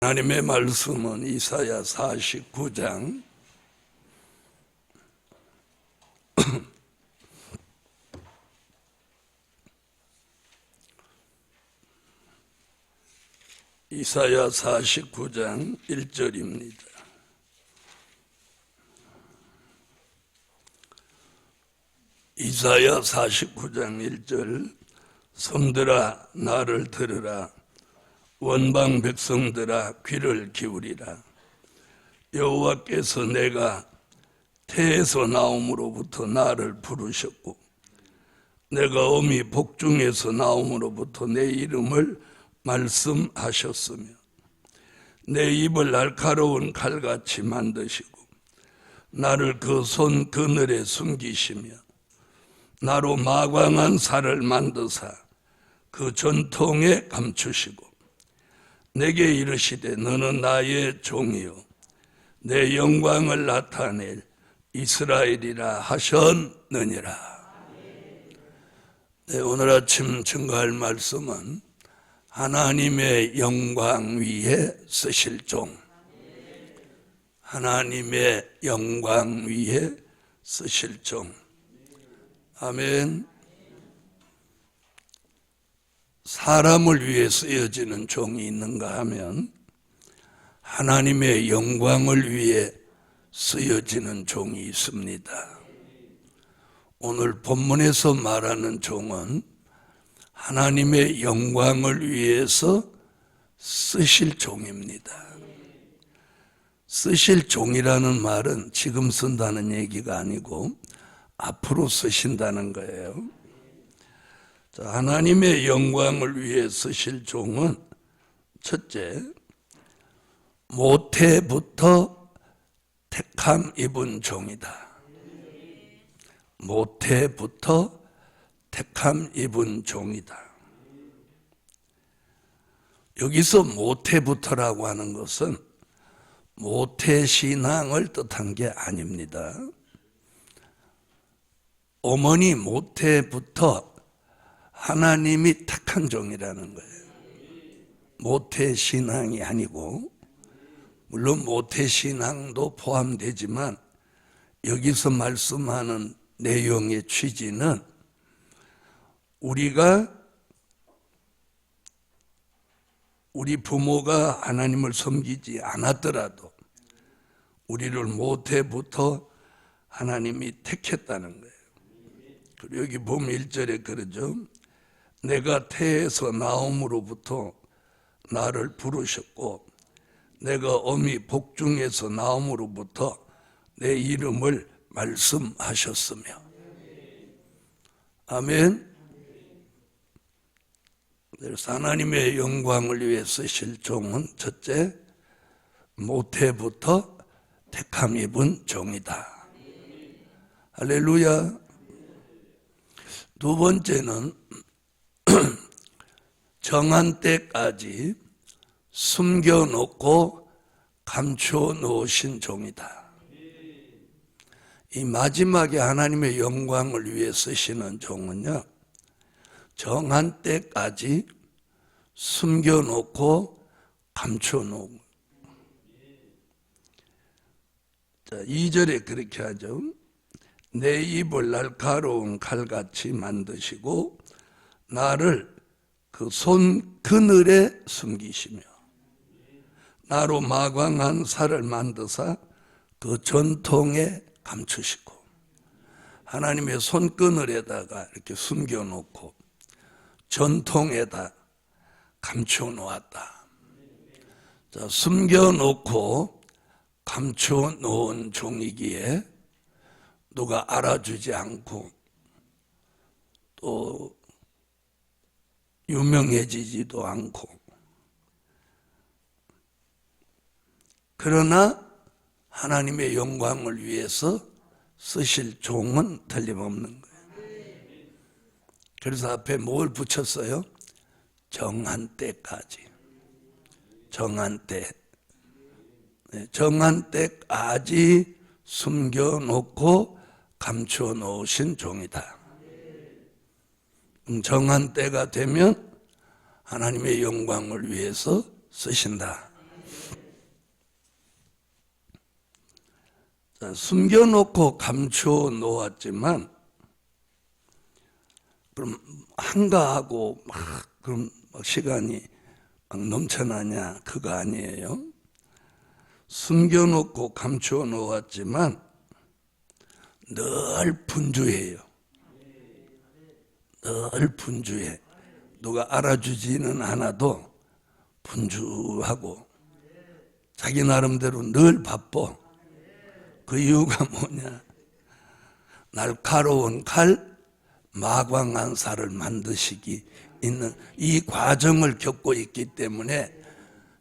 하나님의 말씀은 이사야 49장 이사야 49장 1절입니다. 이사야 49장 1절 섬들아 나를 들으라 원방 백성들아 귀를 기울이라. 여호와께서 내가 태에서 나옴으로부터 나를 부르셨고 내가 어미 복중에서 나옴으로부터 내 이름을 말씀하셨으며 내 입을 날카로운 칼같이 만드시고 나를 그 손 그늘에 숨기시며 나로 마광한 살을 만드사 그 전통에 감추시고 내게 이르시되 너는 나의 종이요 내 영광을 나타낼 이스라엘이라 하셨느니라. 네, 오늘 아침 증거할 말씀은 하나님의 영광 위에 쓰실 종, 하나님의 영광 위에 쓰실 종. 아멘. 사람을 위해 쓰여지는 종이 있는가 하면 하나님의 영광을 위해 쓰여지는 종이 있습니다. 오늘 본문에서 말하는 종은 하나님의 영광을 위해서 쓰실 종입니다. 쓰실 종이라는 말은 지금 쓴다는 얘기가 아니고 앞으로 쓰신다는 거예요. 하나님의 영광을 위해 쓰실 종은 첫째, 모태부터 택함 입은 종이다. 모태부터 택함 입은 종이다. 여기서 모태부터라고 하는 것은 모태신앙을 뜻한 게 아닙니다. 어머니 모태부터 하나님이 택한 종이라는 거예요. 모태신앙이 아니고, 물론 모태신앙도 포함되지만 여기서 말씀하는 내용의 취지는 우리 부모가 하나님을 섬기지 않았더라도 우리를 모태부터 하나님이 택했다는 거예요. 그리고 여기 보면 1절에 그러죠. 내가 태에서 나옴으로부터 나를 부르셨고 내가 어미 복중에서 나옴으로부터 내 이름을 말씀하셨으며. 아멘. 그래서 하나님의 영광을 위해 쓰실 종은 첫째, 모태부터 택함 입은 종이다. 할렐루야. 두 번째는 정한 때까지 숨겨놓고 감춰놓으신 종이다. 이 마지막에 하나님의 영광을 위해 쓰시는 종은요, 정한 때까지 숨겨놓고 감춰놓은. 자, 2절에 그렇게 하죠. 내 입을 날카로운 칼같이 만드시고 나를 그 손 그늘에 숨기시며 나로 마광한 살을 만드사 그 전통에 감추시고. 하나님의 손그늘에다가 이렇게 숨겨놓고 전통에다 감춰놓았다. 자, 숨겨놓고 감춰놓은 종이기에 누가 알아주지 않고 또 유명해지지도 않고, 그러나 하나님의 영광을 위해서 쓰실 종은 틀림없는 거예요. 그래서 앞에 뭘 붙였어요? 정한 때까지. 정한 때. 정한 때까지 숨겨놓고 감춰놓으신 종이다. 정한 때가 되면 하나님의 영광을 위해서 쓰신다. 자, 숨겨놓고 감추어 놓았지만 그럼 한가하고 그럼 시간이 막 넘쳐나냐? 그거 아니에요. 숨겨놓고 감추어 놓았지만 늘 분주해요. 늘 분주해. 누가 알아주지는 않아도 분주하고 자기 나름대로 늘 바빠. 그 이유가 뭐냐? 날카로운 칼, 마광한 살을 만드시기 있는 이 과정을 겪고 있기 때문에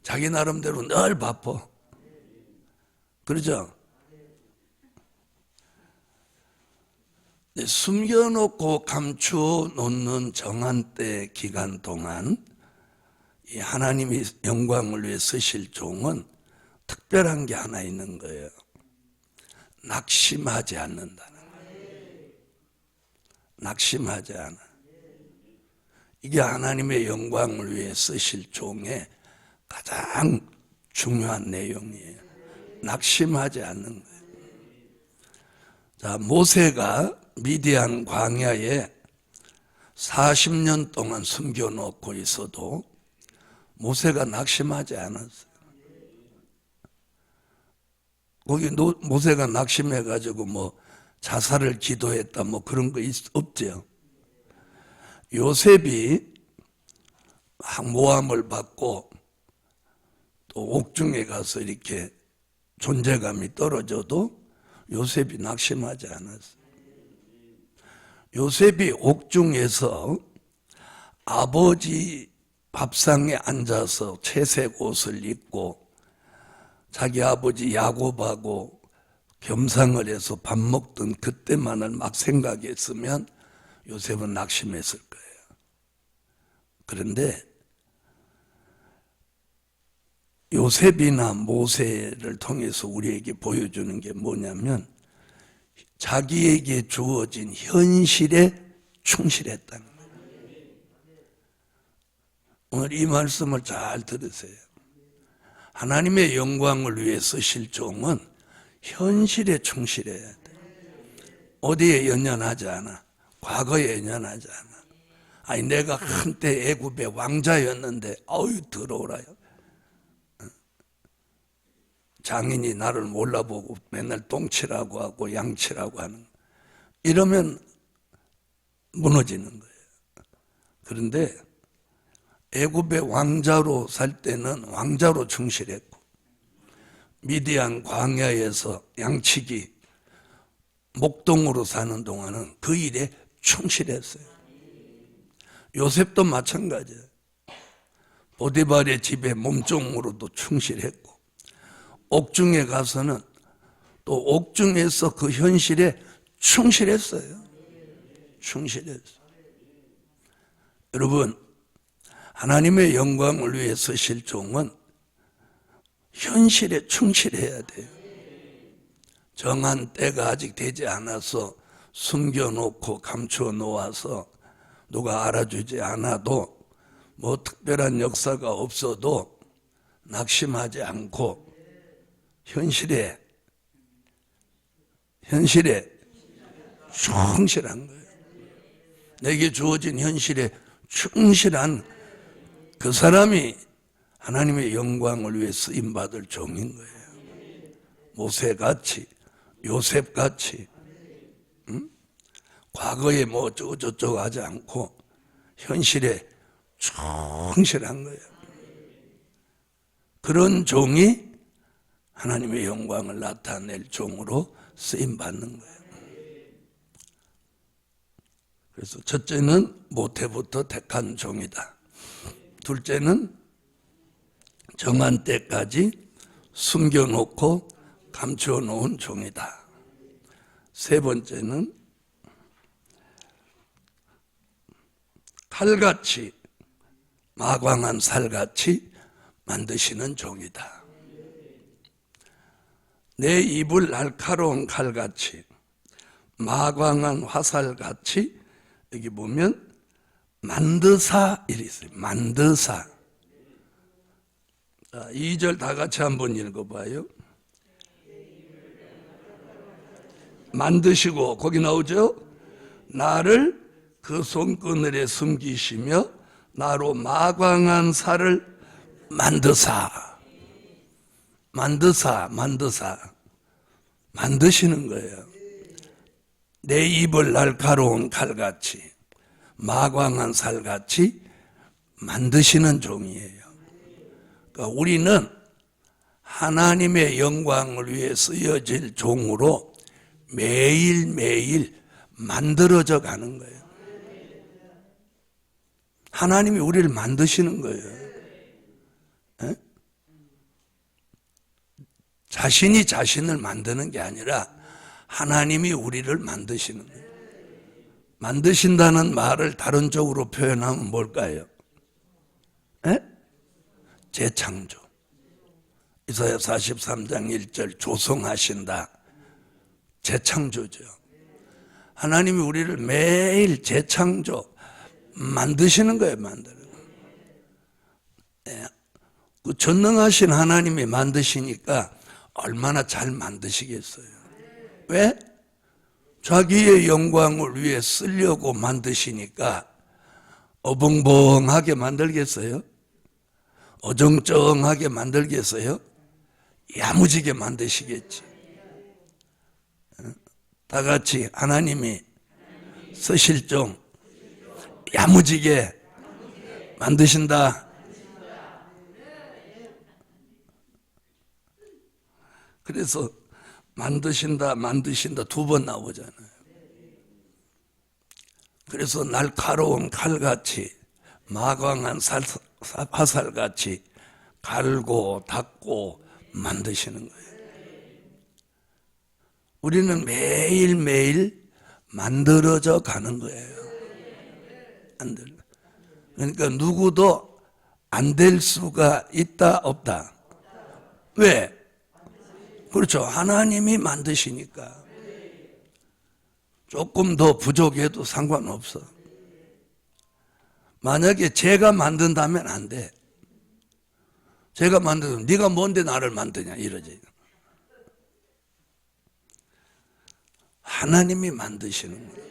자기 나름대로 늘 바빠. 그러죠? 숨겨놓고 감추어 놓는 정한 때 기간 동안 이 하나님이 영광을 위해 쓰실 종은 특별한 게 하나 있는 거예요. 낙심하지 않는다는 거예요. 낙심하지 않아. 이게 하나님의 영광을 위해 쓰실 종의 가장 중요한 내용이에요. 낙심하지 않는 거예요. 자, 모세가 미디안 광야에 40년 동안 숨겨놓고 있어도 모세가 낙심하지 않았어요. 거기 모세가 낙심해가지고 뭐 자살을 기도했다 뭐 그런 거 없죠. 요셉이 모함을 받고 또 옥중에 가서 이렇게 존재감이 떨어져도 요셉이 낙심하지 않았어요. 요셉이 옥중에서 아버지 밥상에 앉아서 채색 옷을 입고 자기 아버지 야곱하고 겸상을 해서 밥 먹던 그때만을 막 생각했으면 요셉은 낙심했을 거예요. 그런데 요셉이나 모세를 통해서 우리에게 보여주는 게 뭐냐면 자기에게 주어진 현실에 충실했다는 거예요. 오늘 이 말씀을 잘 들으세요. 하나님의 영광을 위해 쓰실 종은 현실에 충실해야 돼. 어디에 연연하지 않아. 과거에 연연하지 않아. 아니 내가 한때 애굽의 왕자였는데 어휴 더러워라요. 장인이 나를 몰라보고 맨날 똥치라고 하고 양치라고 하는 이러면 무너지는 거예요. 그런데 애굽의 왕자로 살 때는 왕자로 충실했고 미디안 광야에서 양치기 목동으로 사는 동안은 그 일에 충실했어요. 요셉도 마찬가지예요. 보디발의 집에 몸종으로도 충실했고 옥중에 가서는 또 옥중에서 그 현실에 충실했어요. 충실했어요. 여러분 하나님의 영광을 위해 쓰실 종은 현실에 충실해야 돼요. 정한 때가 아직 되지 않아서 숨겨놓고 감추어 놓아서 누가 알아주지 않아도 뭐 특별한 역사가 없어도 낙심하지 않고 현실에 충실한 거예요. 내게 주어진 현실에 충실한 그 사람이 하나님의 영광을 위해 쓰임받을 종인 거예요. 모세같이 요셉같이 과거에 뭐 어쩌고저쩌고 하지 않고 현실에 충실한 거예요. 그런 종이 하나님의 영광을 나타낼 종으로 쓰임받는 거예요. 그래서 첫째는 모태부터 택한 종이다. 둘째는 정한 때까지 숨겨놓고 감추어 놓은 종이다. 세 번째는 칼같이 마광한 살같이 만드시는 종이다. 내 입을 날카로운 칼같이 마광한 화살같이 여기 보면 만드사 이리 있어요. 만드사. 자, 2절 다 같이 한번 읽어봐요. 만드시고, 거기 나오죠? 나를 그 손그늘에 숨기시며 나로 마광한 살을 만드사 만드시는 거예요. 내 입을 날카로운 칼같이 마광한 살같이 만드시는 종이에요. 그러니까 우리는 하나님의 영광을 위해 쓰여질 종으로 매일매일 만들어져 가는 거예요. 하나님이 우리를 만드시는 거예요. 에? 자신이 자신을 만드는 게 아니라 하나님이 우리를 만드시는 거예요. 만드신다는 말을 다른 쪽으로 표현하면 뭘까요? 에? 재창조. 이사야 43장 1절 조성하신다. 재창조죠. 하나님이 우리를 매일 재창조 만드시는 거예요. 그 전능하신 하나님이 만드시니까 얼마나 잘 만드시겠어요. 왜? 자기의 영광을 위해 쓰려고 만드시니까 어벙벙하게 만들겠어요? 어정쩡하게 만들겠어요? 야무지게 만드시겠지. 다 같이 하나님이 쓰실 종 야무지게 만드신다. 그래서 만드신다 두 번 나오잖아요. 그래서 날카로운 칼같이 마광한 화살같이 갈고 닦고 만드시는 거예요. 우리는 매일매일 만들어져 가는 거예요. 그러니까 누구도 안 될 수가 있다 없다. 왜? 그렇죠. 하나님이 만드시니까. 조금 더 부족해도 상관없어. 만약에 제가 만든다면 안 돼. 제가 만들면 네가 뭔데 나를 만드냐 이러지. 하나님이 만드시는 거예요.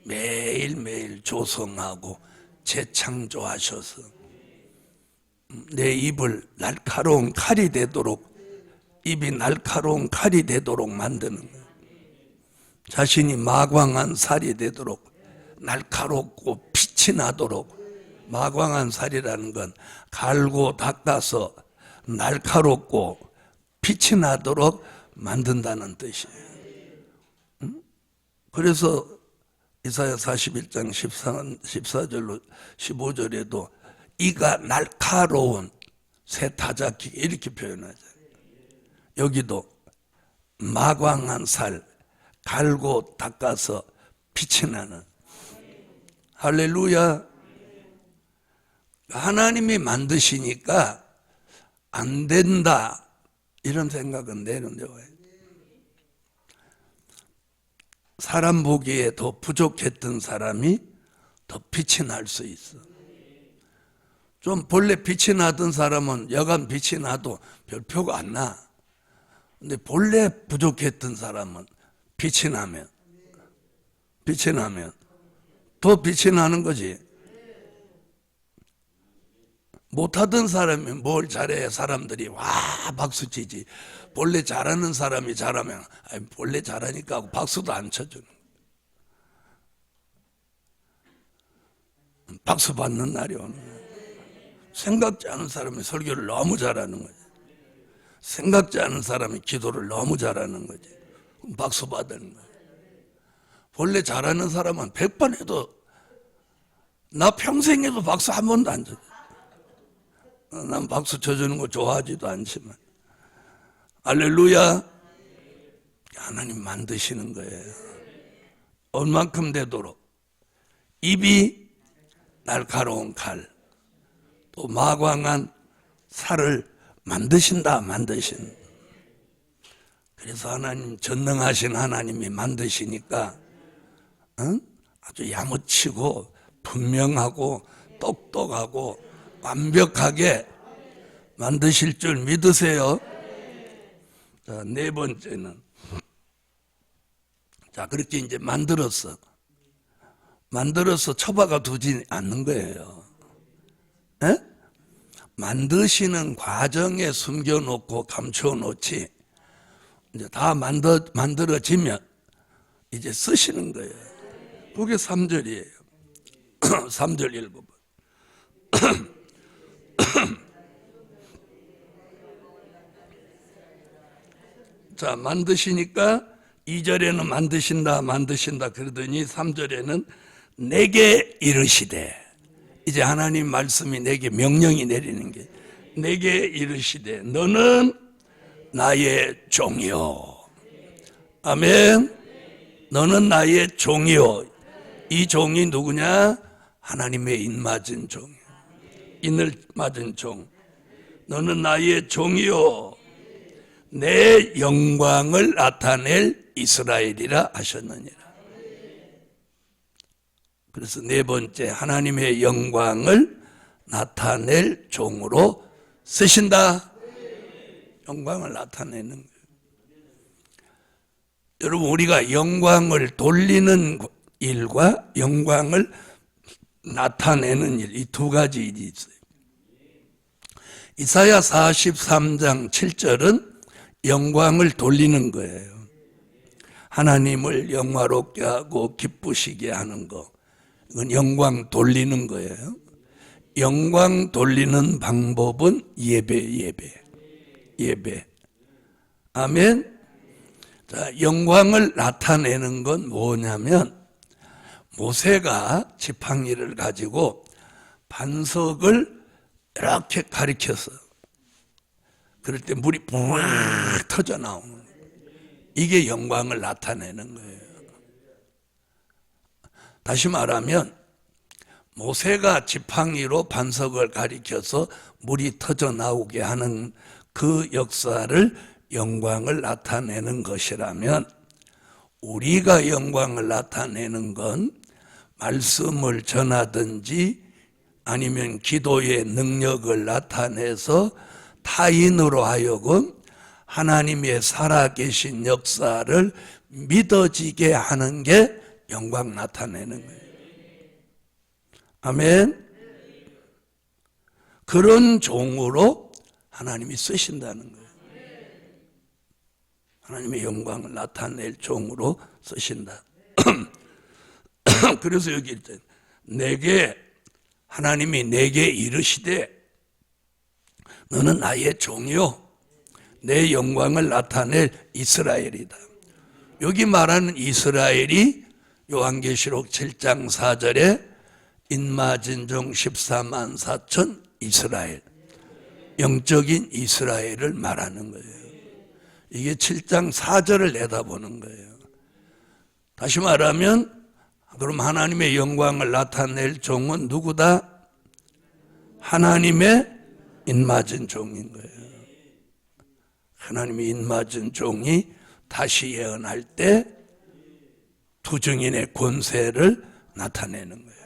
매일매일 조성하고 재창조하셔서 내 입을 날카로운 칼이 되도록, 입이 날카로운 칼이 되도록 만드는 거예요. 자신이 마광한 살이 되도록, 날카롭고 빛이 나도록. 마광한 살이라는 건 갈고 닦아서 날카롭고 빛이 나도록 만든다는 뜻이에요. 그래서 이사야 41장 14절로 15절에도 이가 날카로운 새 타작기 이렇게 표현하잖아요. 여기도 마광한 살 갈고 닦아서 빛이 나는. 할렐루야. 하나님이 만드시니까 안 된다 이런 생각은 내려놓아요. 사람 보기에 더 부족했던 사람이 더 빛이 날 수 있어. 좀 본래 빛이 나던 사람은 여간 빛이 나도 별 표가 안 나. 근데 본래 부족했던 사람은 빛이 나면 더 빛이 나는 거지. 못하던 사람이 뭘 잘해 사람들이 와 박수 치지. 본래 잘하는 사람이 잘하면 본래 잘하니까 하고 박수도 안 쳐주는 거야. 박수 받는 날이 오는 거야. 생각지 않은 사람이 설교를 너무 잘하는 거지. 생각지 않은 사람이 기도를 너무 잘하는 거지. 그럼 박수 받는 거야. 본래 잘하는 사람은 100번 해도, 나 평생 해도 박수 한 번도 안 쳐. 난 박수 쳐주는 거 좋아하지도 않지만. 할렐루야. 하나님 만드시는 거예요. 얼만큼 되도록. 입이 날카로운 칼, 또 마광한 살을 만드신다. 그래서 하나님, 전능하신 하나님이 만드시니까 아주 야무치고 분명하고 똑똑하고 완벽하게 만드실 줄 믿으세요. 자, 네 번째는 자, 그렇게 이제 만들어서 처박아 두지 않는 거예요. 에? 만드시는 과정에 숨겨놓고 감춰놓지, 이제 다 만들어지면 이제 쓰시는 거예요. 그게 3절이에요. 3절 읽어봐. 자, 만드시니까 2절에는 만드신다 그러더니 3절에는 내게 이르시되, 이제 하나님 말씀이 내게 명령이 내리는 게, 내게 이르시되 너는 나의 종이요. 아멘. 너는 나의 종이요. 이 종이 누구냐? 하나님의 인맞은 종, 인을 맞은 종. 너는 나의 종이요, 내 영광을 나타낼 이스라엘이라 하셨느니라. 그래서 네 번째, 하나님의 영광을 나타낼 종으로 쓰신다. 영광을 나타내는 거예요. 여러분, 우리가 영광을 돌리는 일과 영광을 나타내는 일, 이 두 가지 일이 있어요. 이사야 43장 7절은 영광을 돌리는 거예요. 하나님을 영화롭게 하고 기쁘시게 하는 거, 이건 영광 돌리는 거예요. 영광 돌리는 방법은 예배. 아멘. 자, 영광을 나타내는 건 뭐냐면, 모세가 지팡이를 가지고 반석을 이렇게 가리켜서, 그럴 때 물이 부악 터져 나오는 거예요. 이게 영광을 나타내는 거예요. 다시 말하면, 모세가 지팡이로 반석을 가리켜서 물이 터져 나오게 하는 그 역사를 영광을 나타내는 것이라면, 우리가 영광을 나타내는 건 말씀을 전하든지 아니면 기도의 능력을 나타내서 타인으로 하여금 하나님의 살아계신 역사를 믿어지게 하는 게 영광 나타내는 거예요. 아멘. 그런 종으로 하나님이 쓰신다는 거예요. 하나님의 영광을 나타낼 종으로 쓰신다. 그래서 여기 일단 하나님이 내게 이르시되 너는 나의 종이요, 내 영광을 나타낼 이스라엘이다. 여기 말하는 이스라엘이 요한계시록 7장 4절에 인맞은 종 14만 4천 이스라엘, 영적인 이스라엘을 말하는 거예요. 이게 7장 4절을 내다보는 거예요. 다시 말하면, 그럼 하나님의 영광을 나타낼 종은 누구다? 하나님의 인맞은 종인 거예요. 하나님의 인맞은 종이 다시 예언할 때 두 증인의 권세를 나타내는 거예요.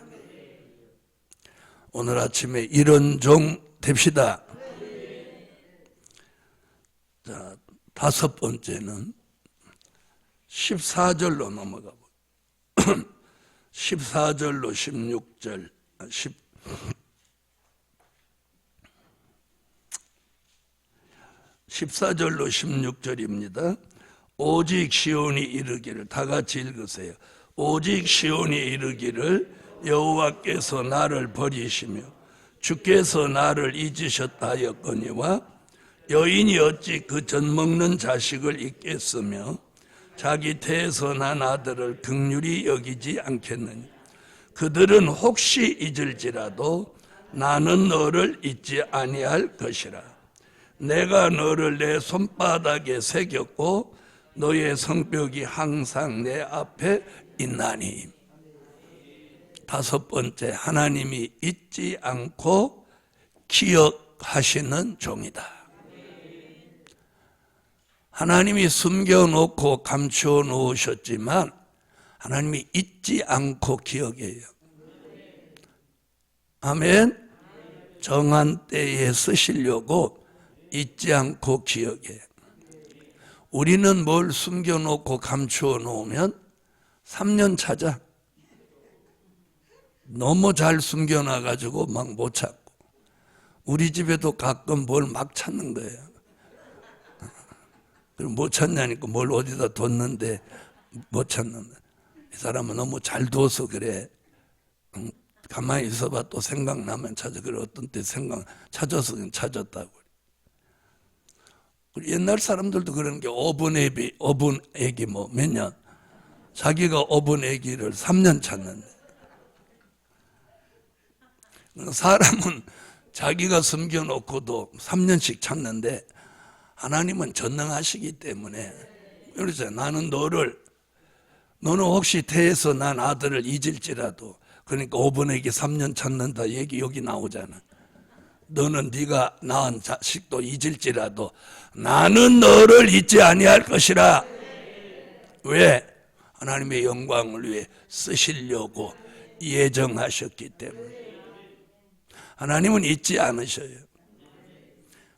오늘 아침에 이런 종 됩시다. 자, 다섯 번째는 14절로 넘어가 보죠. 14절로 16절, 14절로 16절입니다. 오직 시온이 이르기를, 다 같이 읽으세요. 오직 시온이 이르기를 여호와께서 나를 버리시며 주께서 나를 잊으셨다 하였거니와 여인이 어찌 그 젖 먹는 자식을 잊겠으며 자기 태에서 난 아들을 긍휼히 여기지 않겠느냐. 그들은 혹시 잊을지라도 나는 너를 잊지 아니할 것이라. 내가 너를 내 손바닥에 새겼고 너의 성벽이 항상 내 앞에 있나니. 다섯 번째, 하나님이 잊지 않고 기억하시는 종이다. 하나님이 숨겨놓고 감추어 놓으셨지만 하나님이 잊지 않고 기억해요. 아멘. 정한 때에 쓰시려고 잊지 않고 기억해요. 우리는 뭘 숨겨놓고 감추어 놓으면 3년 찾아. 너무 잘 숨겨놔가지고 막 못 찾고. 우리 집에도 가끔 뭘 막 찾는 거예요. 그럼 못 찾냐니까 뭘 어디다 뒀는데 못 찾는다. 이 사람은 너무 잘 둬서 그래. 가만히 있어봐 또 생각나면 찾아. 그래 어떤 때 찾아서 그냥 찾았다고. 옛날 사람들도 그러는 게 오븐 애기 뭐 몇 년. 자기가 오븐 애기를 3년 찾는데. 사람은 자기가 숨겨놓고도 3년씩 찾는데 하나님은 전능하시기 때문에 그러죠. 너는 혹시 태에서 난 아들을 잊을지라도, 그러니까 5분에게 3년 찾는다 얘기 여기 나오잖아. 너는 네가 낳은 자식도 잊을지라도 나는 너를 잊지 아니할 것이라. 왜? 하나님의 영광을 위해 쓰시려고 예정하셨기 때문에. 하나님은 잊지 않으셔요.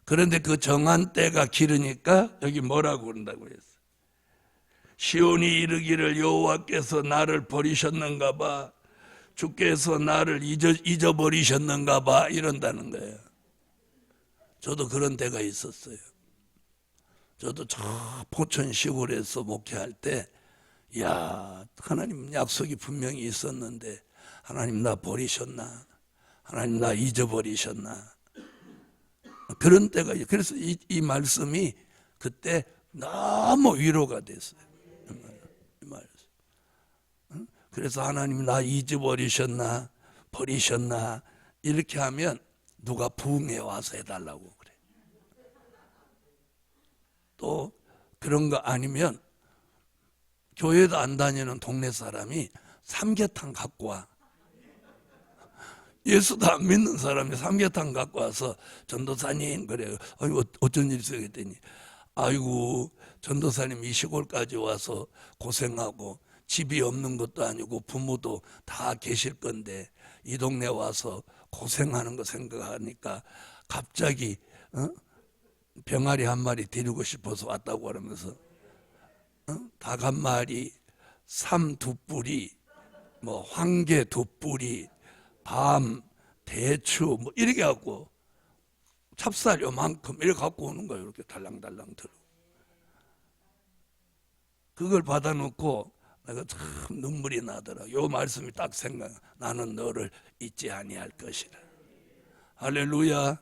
그런데 그 정한 때가 길으니까 여기 뭐라고 그런다고 했어요? 시온이 이르기를 여호와께서 나를 버리셨는가 봐. 주께서 나를 잊어버리셨는가 봐. 이런다는 거예요. 저도 그런 때가 있었어요. 저도 저 포천 시골에서 목회할 때 하나님 약속이 분명히 있었는데 하나님 나 버리셨나? 하나님 나 잊어버리셨나? 그런 때가, 그래서 이 말씀이 그때 너무 위로가 됐어요. 이 말씀. 그래서 하나님 나 잊어버리셨나? 버리셨나? 이렇게 하면 누가 부흥해 와서 해달라고 그래. 또 그런 거 아니면 교회도 안 다니는 동네 사람이 삼계탕 갖고 와. 예수도 안 믿는 사람이 삼계탕 갖고 와서 전도사님 그래요. 아이고 어쩐 일 있어요 그랬더니 아이고 전도사님 이 시골까지 와서 고생하고 집이 없는 것도 아니고 부모도 다 계실 건데 이 동네 와서 고생하는 거 생각하니까 갑자기 병아리 한 마리 데리고 싶어서 왔다고 하면서 닭 한 마리, 삼 두 뿌리, 뭐 황계 두 뿌리, 밤, 대추 뭐 이렇게 갖고 찹쌀 요만큼 이렇게 갖고 오는 거예요. 이렇게 달랑달랑 들어. 그걸 받아놓고 내가 참 눈물이 나더라. 요 말씀이 딱 생각. 나는 너를 잊지 아니할 것이라. 할렐루야.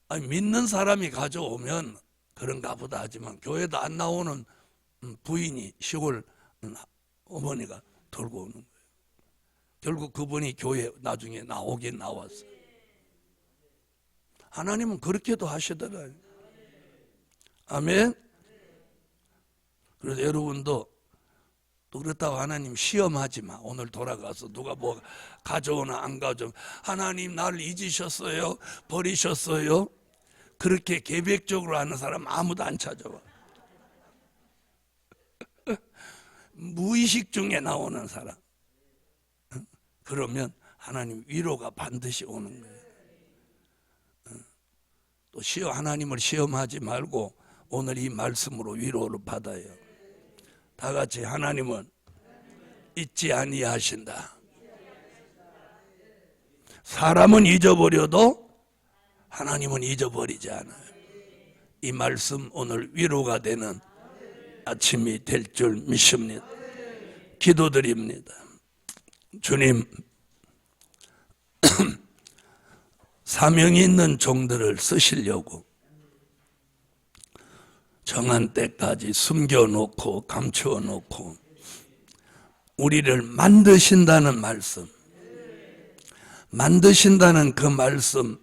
아니, 믿는 사람이 가져오면 그런가 보다 하지만 교회도 안 나오는 부인이 시골 어머니가 들고 오는 거예요. 결국 그분이 교회 나중에 나오긴 나왔어요. 하나님은 그렇게도 하시더라고요. 아멘. 그래서 여러분도 또 그렇다고 하나님 시험하지 마. 오늘 돌아가서 누가 뭐 가져오나 안 가져오나 하나님 나를 잊으셨어요? 버리셨어요? 그렇게 계획적으로 하는 사람 아무도 안 찾아와. 무의식 중에 나오는 사람. 그러면 하나님 위로가 반드시 오는 거예요. 또 하나님을 시험하지 말고 오늘 이 말씀으로 위로를 받아요. 다 같이 하나님은 잊지 아니하신다. 사람은 잊어버려도 하나님은 잊어버리지 않아요. 이 말씀 오늘 위로가 되는 아침이 될 줄 믿습니다. 기도드립니다. 주님, 사명이 있는 종들을 쓰시려고 정한 때까지 숨겨놓고 감추어놓고 우리를 만드신다는 말씀, 만드신다는 그 말씀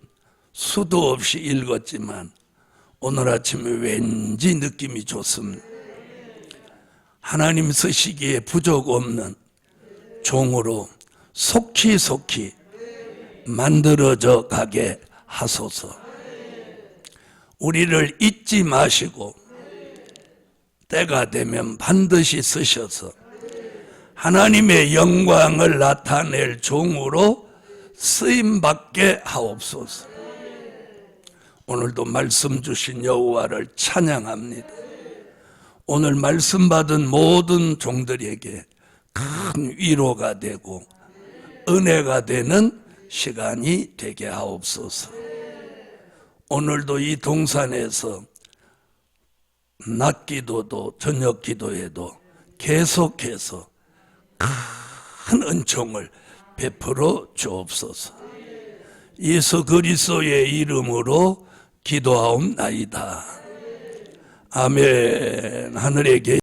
수도 없이 읽었지만 오늘 아침에 왠지 느낌이 좋습니다. 하나님 쓰시기에 부족 없는 종으로 속히 만들어져 가게 하소서. 우리를 잊지 마시고 때가 되면 반드시 쓰셔서 하나님의 영광을 나타낼 종으로 쓰임받게 하옵소서. 오늘도 말씀 주신 여호와를 찬양합니다. 오늘 말씀 받은 모든 종들에게 큰 위로가 되고 은혜가 되는 시간이 되게 하옵소서. 오늘도 이 동산에서 낮 기도도 저녁 기도에도 계속해서 큰 은총을 베풀어 주옵소서. 예수 그리스도의 이름으로 기도하옵나이다. 아멘. 하늘에 계신